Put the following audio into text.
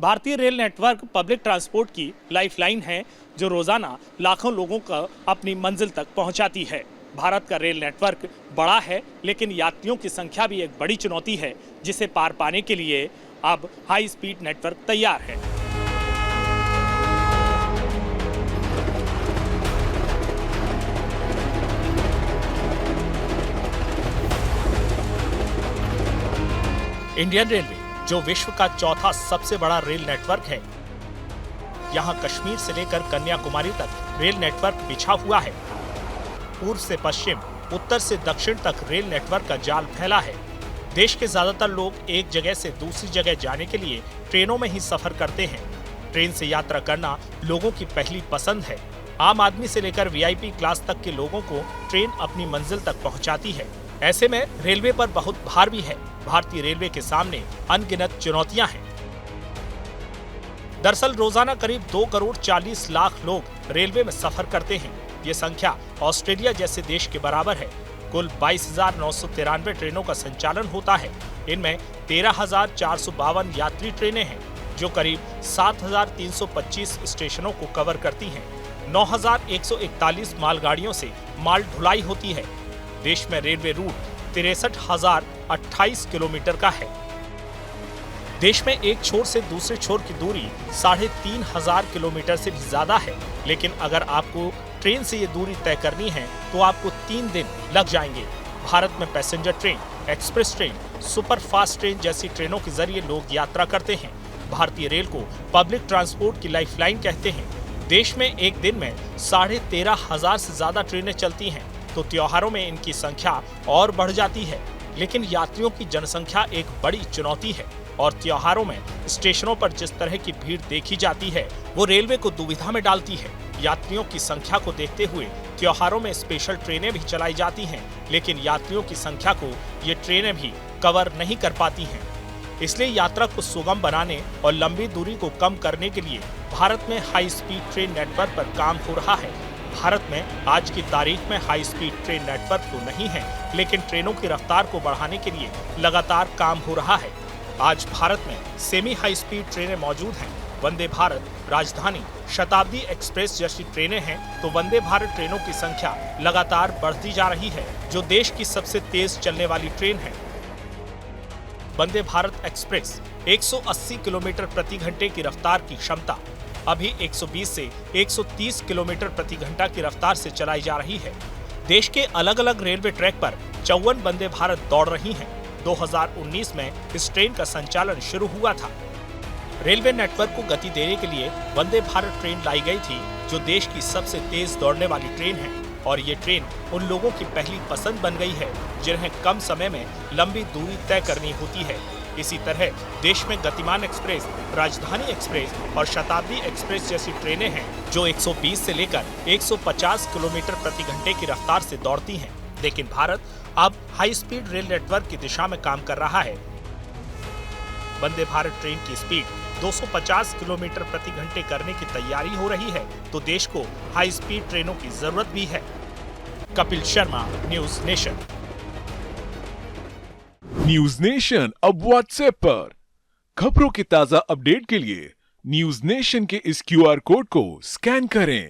भारतीय rail network public transport की lifeline है जो रोजाना लाखों लोगों को अपनी मंजिल तक पहुंचाती है। भारत का रेल नेटवर्क बड़ा है, लेकिन यात्रियों की संख्या भी एक बड़ी चुनौती है, जिसे पार पाने के लिए अब हाई स्पीड नेटवर्क तैयार है। इंडियन रेलवे, जो विश्व का चौथा सबसे बड़ा रेल नेटवर्क है, यहां कश्मीर से लेकर कन्याकुमारी तक रेल नेटवर्क बिछा हुआ है। पूर्व से पश्चिम, उत्तर से दक्षिण तक रेल नेटवर्क का जाल फैला है। देश के ज्यादातर लोग एक जगह से दूसरी जगह जाने के लिए ट्रेनों में ही सफर करते हैं। ट्रेन से यात्रा करना लोगों की पहली पसंद है। आम आदमी से लेकर वीआईपी क्लास तक के लोगों को ट्रेन अपनी मंजिल तक पहुंचाती है। ऐसे में रेलवे पर बहुत भार भी है। भारतीय रेलवे के सामने अनगिनत चुनौतियां हैं। दरअसल रोजाना करीब 2 करोड़ 40 लाख लोग रेलवे में सफर करते हैं। ये संख्या ऑस्ट्रेलिया जैसे देश के बराबर है। कुल 22,993 ट्रेनों का संचालन होता है। इनमें 13,452 यात्री ट्रेनें हैं, जो करीब 7,325 स्टेशनों को कवर करती हैं। 9,141 मालगाड़ियों से माल ढुलाई होती है। देश में रेलवे रूट 63,028 किलोमीटर का है। देश में एक छोर से दूसरे छोर की दूरी 3,500 किलोमीटर से भी ज्यादा है। लेकिन अगर आपको ट्रेन से ये दूरी तय करनी है तो आपको 3 दिन लग जाएंगे। भारत में passenger train, express train, super fast train जैसी ट्रेनों के जरिए लोग यात्रा करते हैं। भारतीय रेल को पब्लिक ट्रांसपोर्ट की लाइफलाइन कहते हैं। देश में एक दिन में 13,500 से ज्यादा ट्रेनें चलती हैं, तो त्योहारों में इनकी संख्या और बढ़ जाती है। लेकिन यात्रियों की जनसंख्या एक बड़ी चुनौती है और त्योहारों में स्टेशनों पर जिस तरह की भीड़ देखी जाती है, वो रेलवे को दुविधा में डालती है। यात्रियों की संख्या को देखते हुए त्योहारों में स्पेशल ट्रेनें भी चलाई जाती हैं, लेकिन यात्रियों की संख्या को ये ट्रेनें भी कवर नहीं कर पाती हैं। इसलिए यात्रा को सुगम बनाने और लंबी दूरी को कम करने के लिए भारत में हाई स्पीड ट्रेन नेटवर्क पर काम हो रहा है। भारत में आज की तारीख में हाई स्पीड ट्रेन नेटवर्क तो नहीं है, लेकिन ट्रेनों की रफ्तार को बढ़ाने के लिए लगातार काम हो रहा है। आज भारत में सेमी हाई स्पीड ट्रेनें मौजूद हैं। वंदे भारत, राजधानी, शताब्दी एक्सप्रेस जैसी ट्रेनें हैं, तो वंदे भारत ट्रेनों की संख्या लगातार बढ़ती जा रही है, जो देश की सबसे तेज चलने वाली ट्रेन है। वंदे भारत एक्सप्रेस 180 किलोमीटर प्रति घंटे की रफ्तार की क्षमता अभी 120 से 130 किलोमीटर प्रति घंटा की रफ्तार से चलाई जा रही है। देश के अलग अलग रेलवे ट्रैक पर 54 वंदे भारत दौड़ रही हैं। 2019 में इस ट्रेन का संचालन शुरू हुआ था। रेलवे नेटवर्क को गति देने के लिए वंदे भारत ट्रेन लाई गई थी, जो देश की सबसे तेज दौड़ने वाली ट्रेन है। और ये ट्रेन उन लोगों की पहली पसंद बन गई है जिन्हें कम समय में लंबी दूरी तय करनी होती है। इसी तरह देश में गतिमान एक्सप्रेस, राजधानी एक्सप्रेस और शताब्दी एक्सप्रेस जैसी ट्रेनें हैं, जो 120 से लेकर 150 किलोमीटर प्रति घंटे की रफ्तार से दौड़ती हैं। लेकिन भारत अब हाई स्पीड रेल नेटवर्क की दिशा में काम कर रहा है। वंदे भारत ट्रेन की स्पीड 250 किलोमीटर प्रति घंटे करने की तैयारी हो रही है, तो देश को हाई स्पीड ट्रेनों की जरूरत भी है। Kapil Sharma, news nation. News nation अब व्हाट्सएप पर। खबरों के ताजा अपडेट के लिए न्यूज नेशन के इस क्यूआर कोड को स्कैन करें।